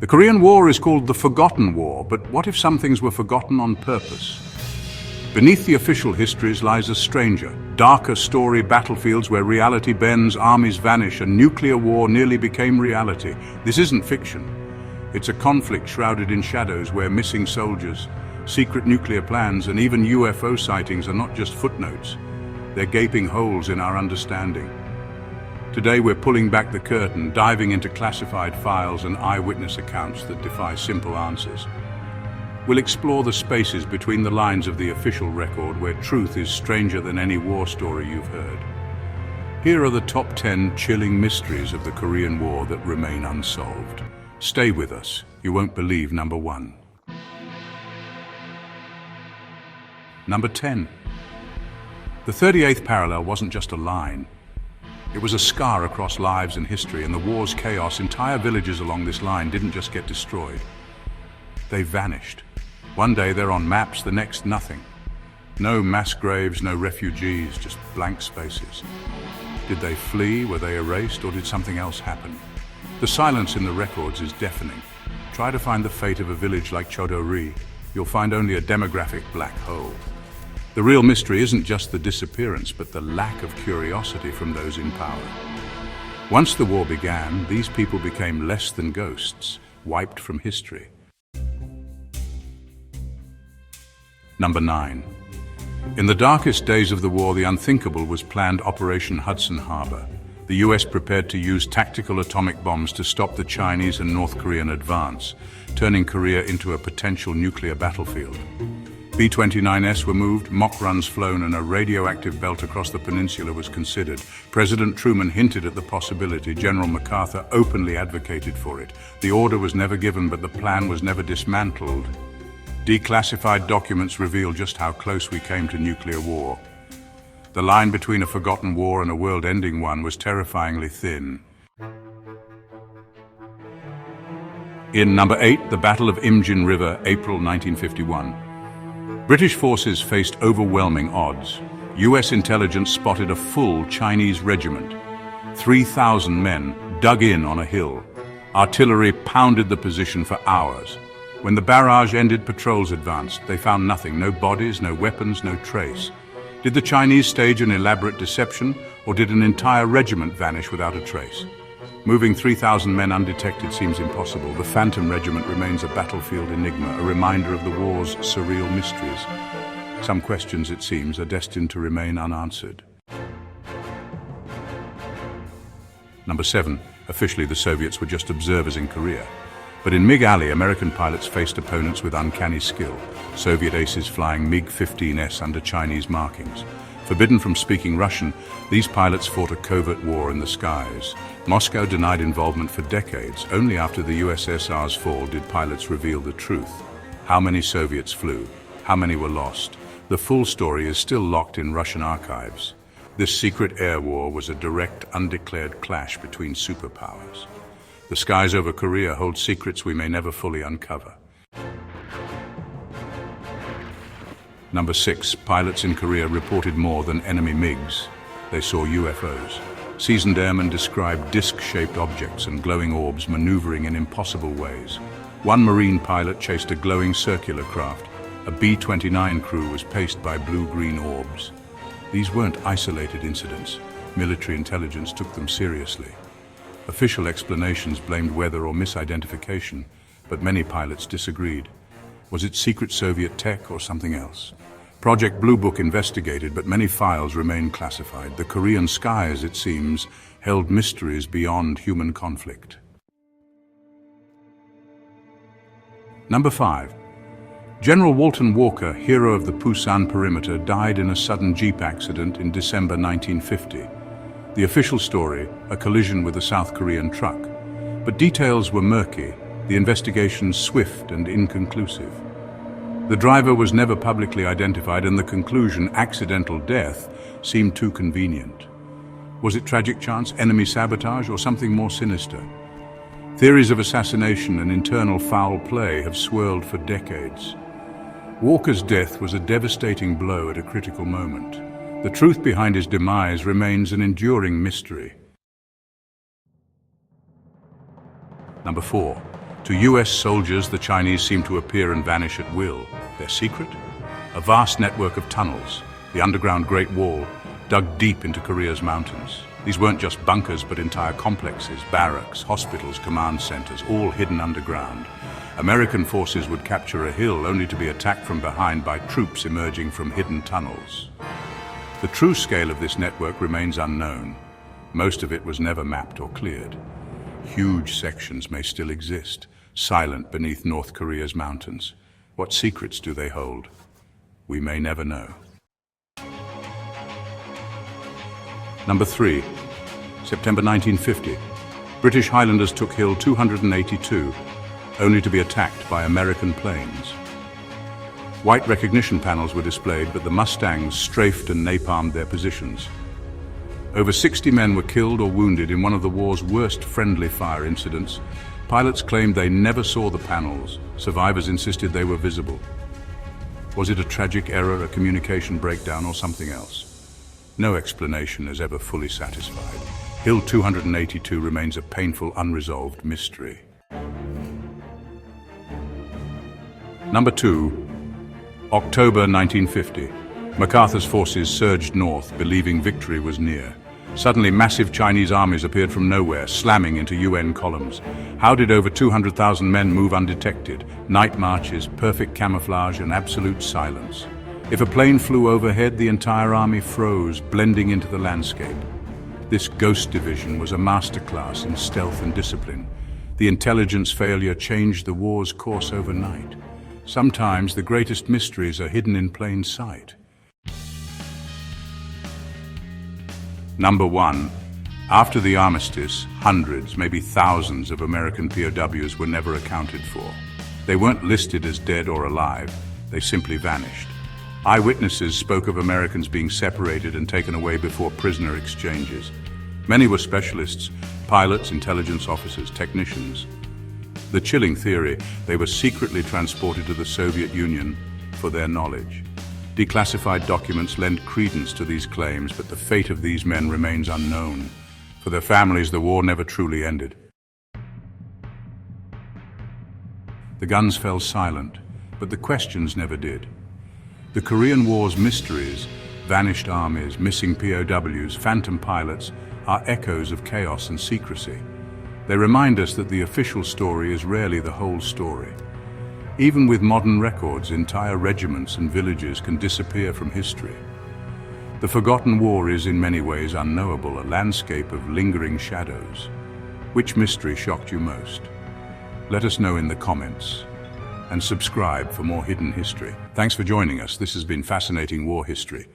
The Korean War is called the Forgotten War, but what if some things were forgotten on purpose? Beneath the official histories lies a stranger, darker story, battlefields where reality bends, armies vanish, and nuclear war nearly became reality. This isn't fiction. It's a conflict shrouded in shadows where missing soldiers, secret nuclear plans, and even UFO sightings are not just footnotes. They're gaping holes in our understanding. Today we're pulling back the curtain, diving into classified files and eyewitness accounts that defy simple answers. We'll explore the spaces between the lines of the official record where truth is stranger than any war story you've heard. Here are the top 10 chilling mysteries of the Korean War that remain unsolved. Stay with us. You won't believe number 1. Number 10. The 38th parallel wasn't just a line. It was a scar across lives and history. In the war's chaos, entire villages along this line didn't just get destroyed. They vanished. One day they're on maps, the next nothing. No mass graves, no refugees, just blank spaces. Did they flee? Were they erased? Or did something else happen? The silence in the records is deafening. Try to find the fate of a village like Chodori. You'll find only a demographic black hole. The real mystery isn't just the disappearance, but the lack of curiosity from those in power. Once the war began, these people became less than ghosts, wiped from history. Number 9. In the darkest days of the war, the unthinkable was planned Operation Hudson Harbor. The US prepared to use tactical atomic bombs to stop the Chinese and North Korean advance, turning Korea into a potential nuclear battlefield. B-29s were moved, mock runs flown, and a radioactive belt across the peninsula was considered. President Truman hinted at the possibility. General MacArthur openly advocated for it. The order was never given, but the plan was never dismantled. Declassified documents reveal just how close we came to nuclear war. The line between a forgotten war and a world-ending one was terrifyingly thin. In number 8, the Battle of Imjin River, April 1951. British forces faced overwhelming odds. US intelligence spotted a full Chinese regiment. 3,000 men dug in on a hill. Artillery pounded the position for hours. When the barrage ended, patrols advanced. They found nothing, no bodies, no weapons, no trace. Did the Chinese stage an elaborate deception, or did an entire regiment vanish without a trace? Moving 3,000 men undetected seems impossible. The Phantom Regiment remains a battlefield enigma, a reminder of the war's surreal mysteries. Some questions, it seems, are destined to remain unanswered. Number 7. Officially, the Soviets were just observers in Korea. But in MiG Alley, American pilots faced opponents with uncanny skill. Soviet aces flying MiG-15S under Chinese markings. Forbidden from speaking Russian, these pilots fought a covert war in the skies. Moscow denied involvement for decades. Only after the USSR's fall did pilots reveal the truth. How many Soviets flew? How many were lost? The full story is still locked in Russian archives. This secret air war was a direct, undeclared clash between superpowers. The skies over Korea hold secrets we may never fully uncover. Number 6. Pilots in Korea reported more than enemy MiGs. They saw UFOs. Seasoned airmen described disc-shaped objects and glowing orbs maneuvering in impossible ways. One Marine pilot chased a glowing circular craft. A B-29 crew was paced by blue-green orbs. These weren't isolated incidents. Military intelligence took them seriously. Official explanations blamed weather or misidentification, but many pilots disagreed. Was it secret Soviet tech or something else? Project Blue Book investigated, but many files remained classified. The Korean skies, it seems, held mysteries beyond human conflict. Number 5. General Walton Walker, hero of the Pusan perimeter, died in a sudden jeep accident in December 1950. The official story, a collision with a South Korean truck. But details were murky, the investigation swift and inconclusive. The driver was never publicly identified, and the conclusion, accidental death, seemed too convenient. Was it tragic chance, enemy sabotage, or something more sinister? Theories of assassination and internal foul play have swirled for decades. Walker's death was a devastating blow at a critical moment. The truth behind his demise remains an enduring mystery. Number 4. To US soldiers, the Chinese seem to appear and vanish at will. Their secret? A vast network of tunnels, the underground Great Wall, dug deep into Korea's mountains. These weren't just bunkers, but entire complexes, barracks, hospitals, command centers, all hidden underground. American forces would capture a hill only to be attacked from behind by troops emerging from hidden tunnels. The true scale of this network remains unknown. Most of it was never mapped or cleared. Huge sections may still exist, silent beneath North Korea's mountains. What secrets do they hold? We may never know. Number 3. September 1950. British Highlanders took Hill 282, only to be attacked by American planes. White recognition panels were displayed, but the Mustangs strafed and napalmed their positions. Over 60 men were killed or wounded in one of the war's worst friendly fire incidents. Pilots claimed they never saw the panels. Survivors insisted they were visible. Was it a tragic error, a communication breakdown, or something else? No explanation has ever fully satisfied. Hill 282 remains a painful, unresolved mystery. Number 2. October 1950. MacArthur's forces surged north, believing victory was near. Suddenly, massive Chinese armies appeared from nowhere, slamming into UN columns. How did over 200,000 men move undetected? Night marches, perfect camouflage, and absolute silence. If a plane flew overhead, the entire army froze, blending into the landscape. This ghost division was a masterclass in stealth and discipline. The intelligence failure changed the war's course overnight. Sometimes the greatest mysteries are hidden in plain sight. Number 1. After the armistice, hundreds, maybe thousands of American POWs were never accounted for. They weren't listed as dead or alive. They simply vanished. Eyewitnesses spoke of Americans being separated and taken away before prisoner exchanges. Many were specialists, pilots, intelligence officers, technicians. The chilling theory, they were secretly transported to the Soviet Union for their knowledge. Declassified documents lend credence to these claims, but the fate of these men remains unknown. For their families, the war never truly ended. The guns fell silent, but the questions never did. The Korean War's mysteries, vanished armies, missing POWs, phantom pilots, are echoes of chaos and secrecy. They remind us that the official story is rarely the whole story. Even with modern records, entire regiments and villages can disappear from history. The forgotten war is in many ways unknowable, a landscape of lingering shadows. Which mystery shocked you most? Let us know in the comments. And subscribe for more hidden history. Thanks for joining us. This has been Fascinating War History.